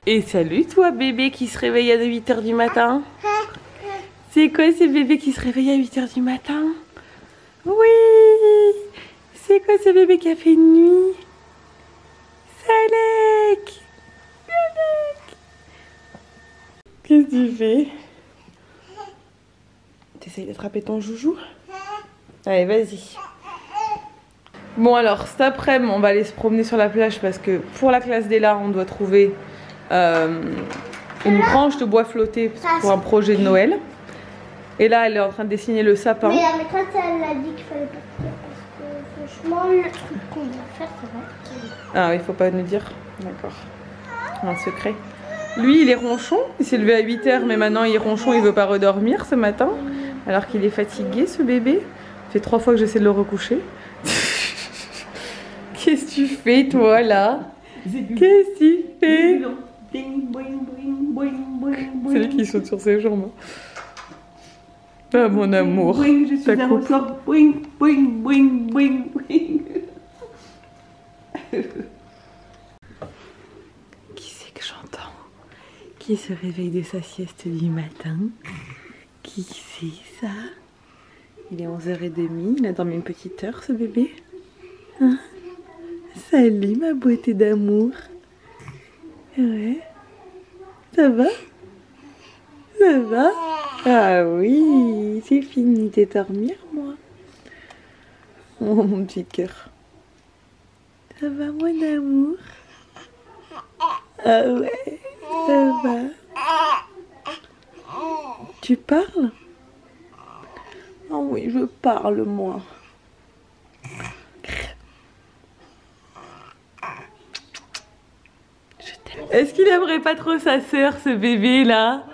Et salut toi bébé qui se réveille à 8 h du matin. C'est quoi ce bébé qui se réveille à 8 h du matin? Oui. C'est quoi ce bébé qui a fait une nuit? Salek. Salek. Qu'est-ce que tu fais? T'essayes d'attraper ton joujou? Allez, vas-y. Bon alors, cet après-midi, on va aller se promener sur la plage parce que pour la classe d'Ella, on doit trouver une branche de bois flotté pour un projet de Noël. Et là, elle est en train de dessiner le sapin. Mais la maîtresse, elle a dit qu'il fallait partir parce que franchement, le truc qu'on va faire, c'est vrai. Ah oui, il faut pas nous dire. D'accord. Un secret. Lui, il est ronchon. Il s'est levé à 8 h, mais maintenant il est ronchon. Il veut pas redormir ce matin. Alors qu'il est fatigué, ce bébé. Ça fait 3 fois que j'essaie de le recoucher. Qu'est-ce que tu fais, toi, là? Qu'est-ce que tu fais? C'est lui qui saute sur ses jambes. Ah, mon amour. Ta coupe. Qui c'est que j'entends? Qui se réveille de sa sieste du matin? Qui c'est ça? Il est 11 h 30, il a dormi une petite heure ce bébé. Hein? Salut ma beauté d'amour. Ouais. Ça va? Ça va? Ah oui, c'est fini de dormir moi. Oh mon petit cœur. Ça va mon amour? Ah ouais, ça va. Tu parles? Oh oui, je parle moi. Est-ce qu'il aimerait pas trop sa sœur, ce bébé là?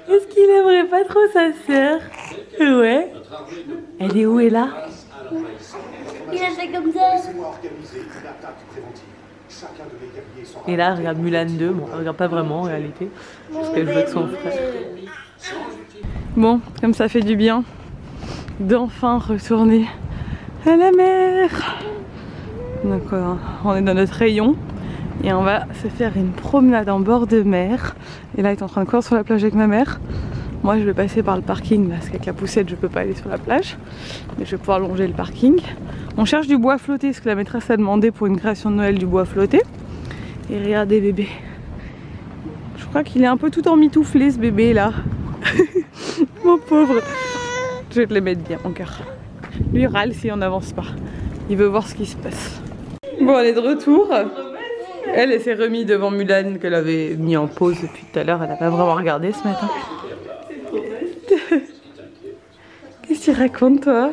Est-ce qu'il aimerait pas trop sa sœur? Ouais. Elle est où, elle là? Il a fait comme ça. Et là, elle regarde Mulan 2. Bon, elle regarde pas vraiment en réalité. Parce qu'elle joue avec son frère. Bon, comme ça fait du bien d'enfin retourner à la mer. Donc on est dans notre rayon. Et on va se faire une promenade en bord de mer. Et là, il est en train de courir sur la plage avec ma mère. Moi, je vais passer par le parking parce qu'avec la poussette, je peux pas aller sur la plage. Mais je vais pouvoir longer le parking. On cherche du bois flotté, ce que la maîtresse a demandé pour une création de Noël, du bois flotté. Et regardez bébé. Je crois qu'il est un peu tout emmitouflé, ce bébé là. Mon pauvre. Je vais te le mettre bien, mon cœur. Lui râle si on n'avance pas. Il veut voir ce qui se passe. Bon, on est de retour. Elle s'est remise devant Mulan qu'elle avait mis en pause depuis tout à l'heure. Elle n'a pas vraiment regardé ce matin. Qu'est-ce que tu racontes toi?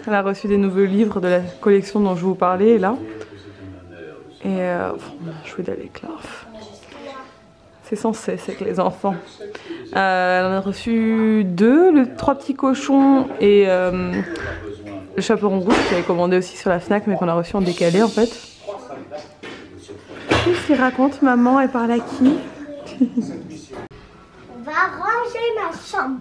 Elle a reçu des nouveaux livres de la collection dont je vous parlais là. Et on a joué avec là. C'est sans cesse avec les enfants. Elle en a reçu 2, le 3 petits cochons et le chaperon rouge qu'elle avait commandé aussi sur la Fnac mais qu'on a reçu en décalé en fait. Qu'est-ce qu'il raconte maman? Elle parle à qui? On va ranger ma chambre.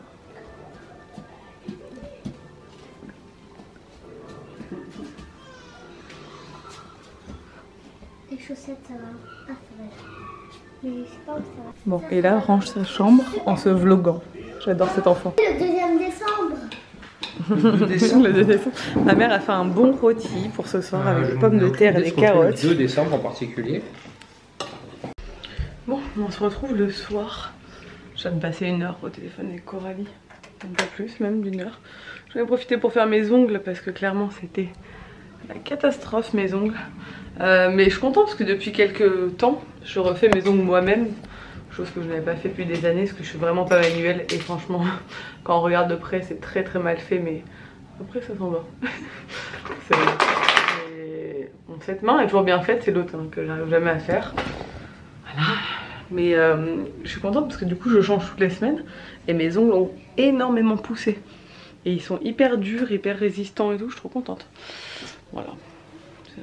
Les chaussettes, ça va. Ah, ça va. Mais je sais pas où ça va. Bon, et là, range sa chambre en se vloguant. J'adore cet enfant. Le 2e décembre. Le 2 décembre. Ma mère a fait un bon rôti pour ce soir avec des pommes de terre et des carottes. Le 2 décembre en particulier. Bon, on se retrouve le soir. Je viens de passer 1 heure au téléphone avec Coralie. Un peu plus, même d'1 heure. J'en ai profité pour faire mes ongles parce que clairement c'était la catastrophe mes ongles. Mais je suis contente parce que depuis quelques temps, je refais mes ongles moi-même. Chose que je n'avais pas fait depuis des années parce que je suis vraiment pas manuelle. Et franchement, quand on regarde de près, c'est très très mal fait. Mais après, ça s'en va. Bon, cette main est toujours bien faite, c'est l'autre hein, que j'arrive jamais à faire. Voilà. Mais je suis contente parce que du coup, je change toutes les semaines. Et mes ongles ont énormément poussé. Et ils sont hyper durs, hyper résistants et tout. Je suis trop contente. Voilà. C'est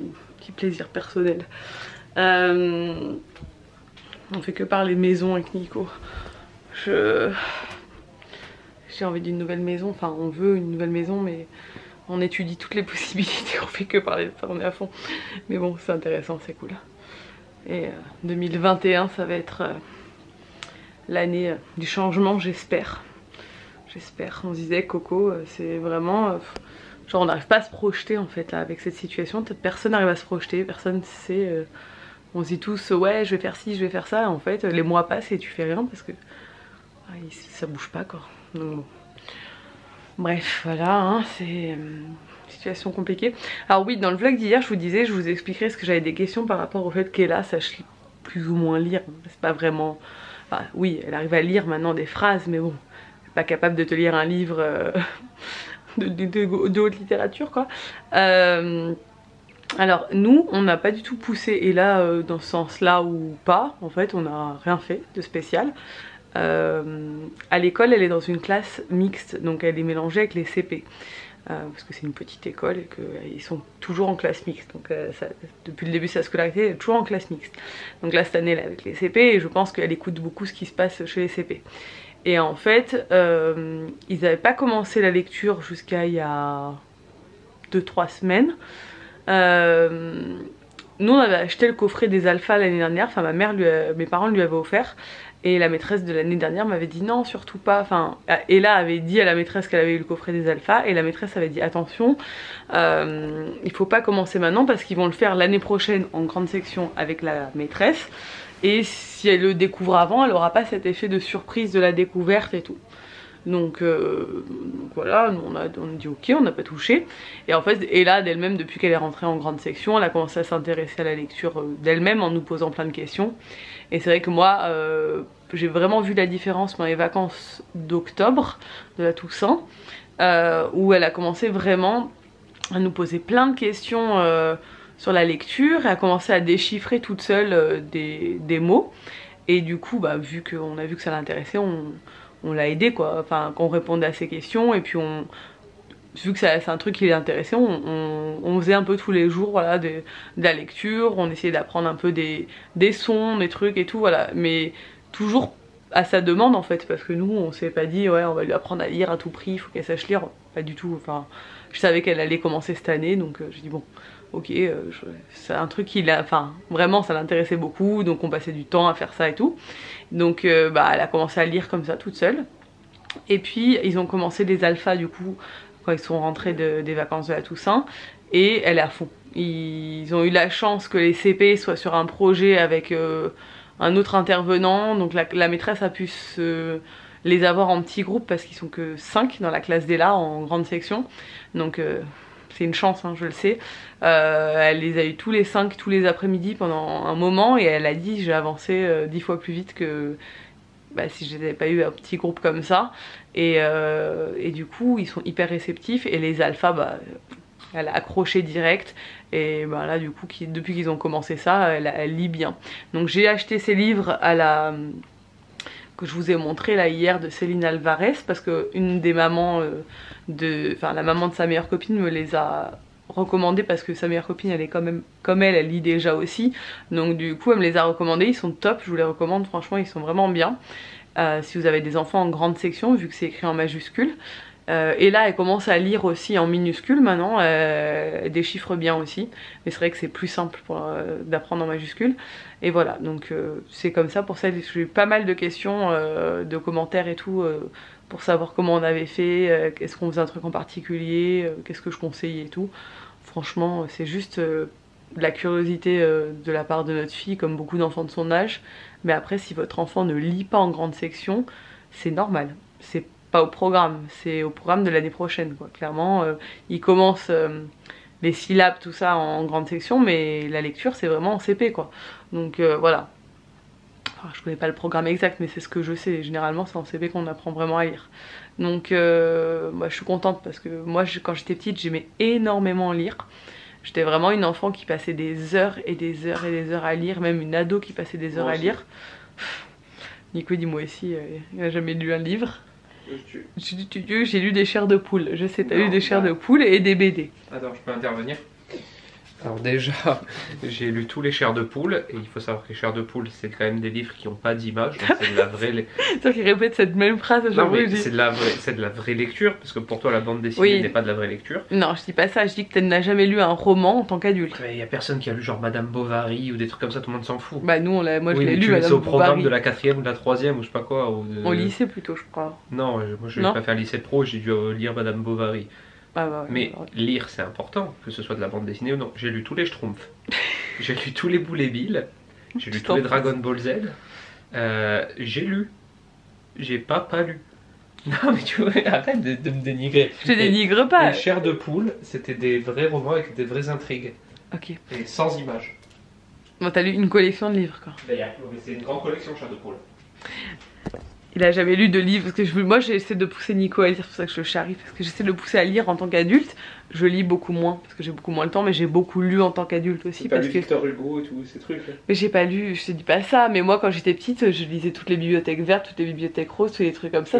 un petit plaisir personnel. On fait que parler maison avec Nico. Je j'ai envie d'une nouvelle maison, enfin on veut une nouvelle maison mais on étudie toutes les possibilités, on fait que parler de ça, on est à fond. Mais bon c'est intéressant, c'est cool. Et 2021 ça va être l'année du changement, j'espère. J'espère. On se disait Coco, c'est vraiment... genre on n'arrive pas à se projeter en fait là avec cette situation, personne n'arrive à se projeter, personne sait... on se dit tous ouais je vais faire ci, je vais faire ça, et en fait les mois passent et tu fais rien parce que ça bouge pas quoi. Donc bon. Bref voilà, hein, c'est une situation compliquée. Alors oui, dans le vlog d'hier je vous disais, je vous expliquerai parce que j'avais des questions par rapport au fait qu'Ella sache plus ou moins lire. C'est pas vraiment... Enfin oui, elle arrive à lire maintenant des phrases mais bon, elle est pas capable de te lire un livre de haute littérature quoi. Alors nous on n'a pas du tout poussé Ella dans ce sens là ou pas, en fait on n'a rien fait de spécial. À l'école elle est dans une classe mixte, donc elle est mélangée avec les CP. Parce que c'est une petite école et qu'ils sont toujours en classe mixte, donc depuis le début de sa scolarité elle est toujours en classe mixte. Donc là cette année elle est avec les CP et je pense qu'elle écoute beaucoup ce qui se passe chez les CP. Et en fait ils n'avaient pas commencé la lecture jusqu'à il y a 2-3 semaines. Nous on avait acheté le coffret des alphas l'année dernière, enfin mes parents lui avaient offert. Et la maîtresse de l'année dernière m'avait dit non surtout pas, enfin Ella avait dit à la maîtresse qu'elle avait eu le coffret des alphas et la maîtresse avait dit attention, il faut pas commencer maintenant parce qu'ils vont le faire l'année prochaine en grande section avec la maîtresse et si elle le découvre avant elle aura pas cet effet de surprise de la découverte et tout. Donc voilà, nous on a dit ok, on n'a pas touché. Et en fait Ella d'elle-même depuis qu'elle est rentrée en grande section elle a commencé à s'intéresser à la lecture d'elle-même en nous posant plein de questions. Et c'est vrai que moi j'ai vraiment vu la différence dans les vacances d'octobre de la Toussaint où elle a commencé vraiment à nous poser plein de questions sur la lecture et a commencé à déchiffrer toute seule des mots. Et du coup vu qu'on a vu que ça l'intéressait, on l'a aidé quoi, enfin qu'on répondait à ses questions et puis vu que c'est un truc qui l'intéressait, on faisait un peu tous les jours voilà, de la lecture, on essayait d'apprendre un peu des sons, des trucs et tout voilà, mais toujours à sa demande en fait, parce que nous on s'est pas dit ouais on va lui apprendre à lire à tout prix, il faut qu'elle sache lire, pas du tout, enfin je savais qu'elle allait commencer cette année donc j'ai dit bon ok, c'est un truc qui l'a, enfin vraiment ça l'intéressait beaucoup donc on passait du temps à faire ça et tout, donc elle a commencé à lire comme ça toute seule. Et puis ils ont commencé les alphas du coup quand ils sont rentrés des vacances de la Toussaint et elle est à fond. Ils ont eu la chance que les CP soient sur un projet avec un autre intervenant, donc la maîtresse a pu les avoir en petits groupes parce qu'ils sont que 5 dans la classe d'Ella en grande section, donc c'est une chance hein, je le sais. Elle les a eu tous les 5 tous les après-midi pendant un moment et elle a dit j'ai avancé 10 fois plus vite que si je n'avais pas eu un petit groupe comme ça. Et du coup ils sont hyper réceptifs et les alphas elle a accroché direct et là du coup depuis qu'ils ont commencé ça elle lit bien. Donc j'ai acheté ces livres à la que je vous ai montré là hier de Céline Alvarez parce que une des mamans la maman de sa meilleure copine me les a recommandés parce que sa meilleure copine elle est quand même comme elle lit déjà aussi, donc du coup elle me les a recommandés, ils sont top, je vous les recommande franchement, ils sont vraiment bien. Si vous avez des enfants en grande section vu que c'est écrit en majuscule. Et là elle commence à lire aussi en minuscule maintenant, elle déchiffre bien aussi, mais c'est vrai que c'est plus simple d'apprendre en majuscule. Et voilà, donc c'est comme ça, pour ça j'ai eu pas mal de questions, de commentaires et tout, pour savoir comment on avait fait, est-ce qu'on faisait un truc en particulier, qu'est-ce que je conseillais et tout. Franchement c'est juste de la curiosité de la part de notre fille comme beaucoup d'enfants de son âge, mais après si votre enfant ne lit pas en grande section c'est normal, c'est pas au programme, c'est au programme de l'année prochaine quoi. Clairement il commence les syllabes tout ça en grande section mais la lecture c'est vraiment en CP quoi, donc voilà. Enfin, je connais pas le programme exact mais c'est ce que je sais, généralement c'est en CP qu'on apprend vraiment à lire, donc moi je suis contente parce que moi quand j'étais petite j'aimais énormément lire. J'étais vraiment une enfant qui passait des heures et des heures et des heures à lire, même une ado qui passait des heures à lire. Nico dit moi aussi, il n'a jamais lu un livre. J'ai lu des chairs de poule, je sais, t'as lu des chairs de poule et des BD. Attends, je peux intervenir. Alors déjà, j'ai lu tous les chairs de poule, et il faut savoir que les chairs de poule, c'est quand même des livres qui n'ont pas d'image, donc c'est de la vraie... C'est toi qui répète cette même phrase à chaque Non fois. mais c'est de la vraie lecture, parce que pour toi la bande dessinée n'est pas de la vraie lecture. Non, je dis pas ça, je dis que tu n'as jamais lu un roman en tant qu'adulte. Il y a personne qui a lu genre Madame Bovary ou des trucs comme ça, tout le monde s'en fout. Bah nous, moi je l'ai lu, Madame Bovary. C'est au programme Bovary. de la 4ème ou de la 3ème ou je sais pas quoi. Ou de... Au lycée plutôt, je crois. Non, moi je vais pas faire lycée pro, j'ai dû lire Madame Bovary. Ah bah, mais lire c'est important, que ce soit de la bande dessinée ou non. J'ai lu tous les Schtroumpfs, j'ai lu tous les Boulet Bill, j'ai lu tous les Dragon Ball Z, j'ai lu, j'ai pas lu. Non mais tu vois, arrête de me dénigrer. Je te dénigre pas. Les chairs de poule, c'était des vrais romans avec des vraies intrigues. Ok. Et sans images. Bon, t'as lu une collection de livres quoi. D'ailleurs, c'est une grande collection chairs de poule. Il a jamais lu de livre, parce que moi j'essaie de pousser Nico à lire, c'est pour ça que je le charrie, parce que j'essaie de le pousser à lire en tant qu'adulte. Je lis beaucoup moins, parce que j'ai beaucoup moins le temps, mais j'ai beaucoup lu en tant qu'adulte aussi. T'as parce lu que Victor Hugo et tous ces trucs là. Mais j'ai pas lu, je te dis pas ça, mais moi quand j'étais petite, je lisais toutes les bibliothèques vertes, toutes les bibliothèques roses, tous les trucs comme ça.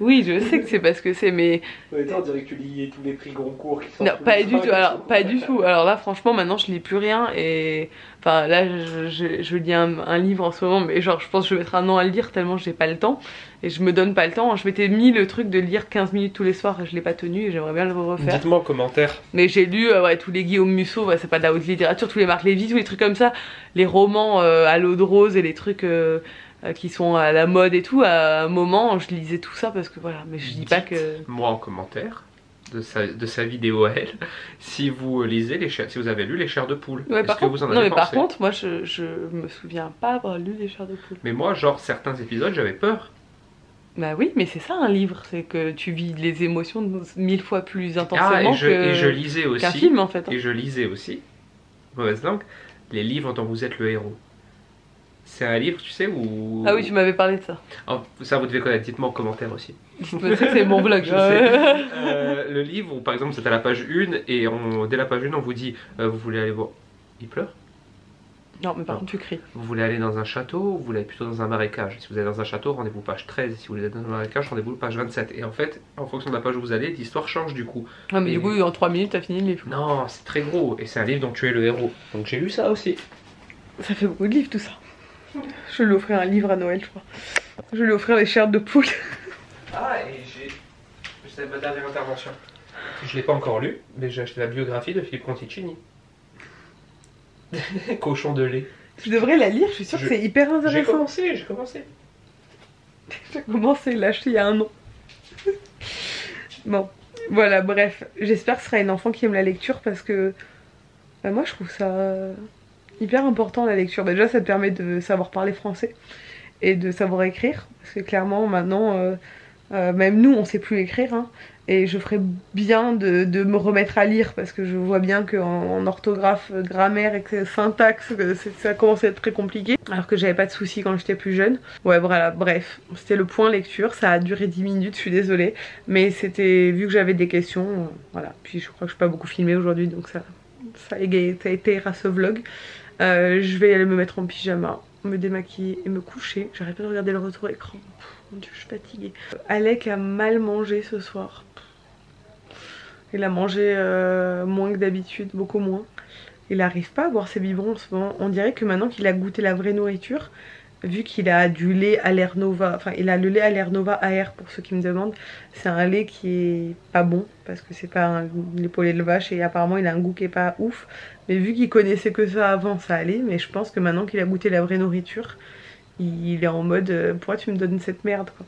Oui, je sais que c'est parce que c'est, mais... On dirait que tu lis tous les prix Goncourt qui sortent. Non, pas du tout, alors pas du tout. Alors là franchement maintenant je lis plus rien et... Enfin là je lis un livre en ce moment, mais genre je pense que je vais mettre un an à le lire tellement j'ai pas le temps. Et je me donne pas le temps, je m'étais mis le truc de lire 15 minutes tous les soirs et je l'ai pas tenu et j'aimerais bien le refaire. Dites-moi en commentaire. Mais j'ai lu ouais, tous les Guillaume Musso, ouais, c'est pas de la haute littérature, tous les Marc Lévy, tous les trucs comme ça. Les romans à l'eau de rose et les trucs... qui sont à la mode et tout, à un moment je lisais tout ça parce que voilà, mais je dis pas que... Moi en commentaire de sa vidéo à elle, si vous lisez si vous avez lu les chairs de poule, ouais, est-ce que vous en avez non mais pensé? par contre, moi je me souviens pas avoir lu les chairs de poule. Mais moi genre certains épisodes j'avais peur. Bah oui, mais c'est ça un livre, c'est que tu vis les émotions 1000 fois plus intensément et je lisais aussi, qu'un film en fait. Et je lisais aussi, mauvaise langue, les livres dont vous êtes le héros. C'est un livre, tu sais, où... Ah oui, tu m'avais parlé de ça. Oh, ça, vous devez connaître. Dites-moi en commentaire aussi. Dites-moi, c'est mon vlog. Je sais. Le livre où, par exemple, c'est à la page 1 et dès la page 1, on vous dit vous voulez aller voir... Il pleure? Non, mais par contre, tu cries. Vous voulez aller dans un château ou vous voulez aller plutôt dans un marécage? Si vous allez dans un château, rendez-vous page 13. Si vous voulez aller dans un marécage, rendez-vous page 27. Et en fait, en fonction de la page où vous allez, l'histoire change du coup. Ah, mais du coup, en 3 minutes, t'as fini le livre. Non, c'est très gros. Et c'est un livre dont tu es le héros. Donc j'ai lu ça aussi. Ça fait beaucoup de livres tout ça. Je vais lui offrir un livre à Noël, je crois. Je vais lui offrir les chairs de poule. Ah, et c'est ma dernière intervention. Je l'ai pas encore lu, mais j'ai acheté la biographie de Philippe Conticini. Cochon de lait. Tu devrais la lire, je suis sûre que c'est hyper intéressant. J'ai commencé. J'ai commencé, l'a acheté il y a un an. Bon, voilà, bref. J'espère que ce sera une enfant qui aime la lecture parce que bah, moi je trouve ça hyper important la lecture. Déjà ça te permet de savoir parler français et de savoir écrire. Parce que clairement maintenant, même nous on sait plus écrire. Hein, et je ferais bien de me remettre à lire parce que je vois bien qu'en orthographe, grammaire et syntaxe, ça commence à être très compliqué. Alors que j'avais pas de soucis quand j'étais plus jeune. Ouais voilà, bref, c'était le point lecture, ça a duré 10 minutes, je suis désolée. Mais c'était, vu que j'avais des questions, voilà. Puis je crois que je suis pas beaucoup filmée aujourd'hui, donc ça a été à ce vlog. Je vais aller me mettre en pyjama, me démaquiller et me coucher. J'arrête pas de regarder le retour écran. Mon Dieu, je suis fatiguée. Alec a mal mangé ce soir. Il a mangé moins que d'habitude, beaucoup moins. Il n'arrive pas à boire ses biberons en ce moment. On dirait que maintenant qu'il a goûté la vraie nourriture, vu qu'il a du lait Allernova, enfin il a le lait Allernova AR pour ceux qui me demandent. C'est un lait qui est pas bon parce que c'est pas un lait pour lait de vache et apparemment il a un goût qui est pas ouf. Mais vu qu'il connaissait que ça avant, ça allait. Mais je pense que maintenant qu'il a goûté la vraie nourriture, il est en mode pourquoi tu me donnes cette merde quoi.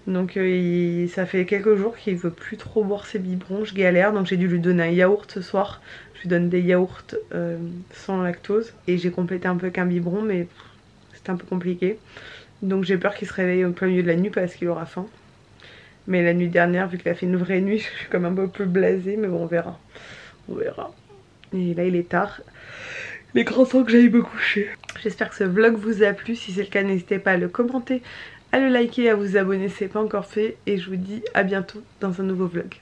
Donc ça fait quelques jours qu'il veut plus trop boire ses biberons, je galère. Donc j'ai dû lui donner un yaourt ce soir. Je lui donne des yaourts sans lactose. Et j'ai complété un peu qu'un biberon mais c'était un peu compliqué. Donc j'ai peur qu'il se réveille au plein milieu de la nuit parce qu'il aura faim. Mais la nuit dernière, vu qu'il a fait une vraie nuit, je suis comme un peu plus blasée. Mais bon, on verra. On verra. Et là il est tard. Les grands temps que j'aille me coucher. J'espère que ce vlog vous a plu. Si c'est le cas, n'hésitez pas à le commenter, à le liker et à vous abonner si ce n'est pas encore fait. Et je vous dis à bientôt dans un nouveau vlog.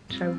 Ciao.